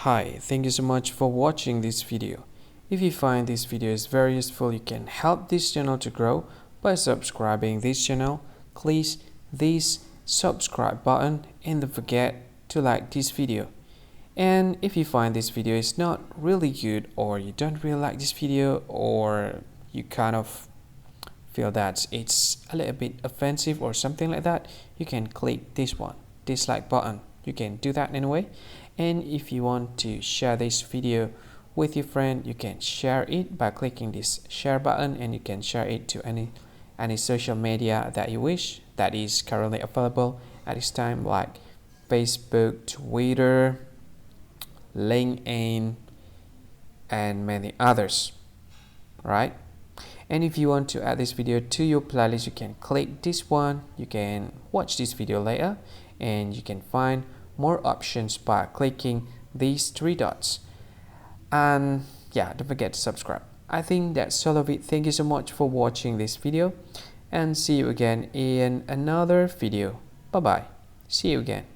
Hi, thank you so much for watching this video. If you find this video is very useful, you can help this channel to grow by subscribing this channel. Please this subscribe button and don't forget to like this video. And if you find this video is not really good, or you don't really like this video, or you kind of feel that it's a little bit offensive or something like that, you can click this one, dislike button. You can do that anyway. And if you want to share this video with your friend, you can share it by clicking this share button, and you can share it to any social media that you wish that is currently available at this time, like Facebook, Twitter, LinkedIn, and many others, right? And if you want to add this video to your playlist, you can click this one. You can watch this video later, and you can find more options by clicking these three dots. And yeah, don't forget to subscribe. I think that's all of it. Thank you so much for watching this video, and see you again in another video. Bye bye. See you again.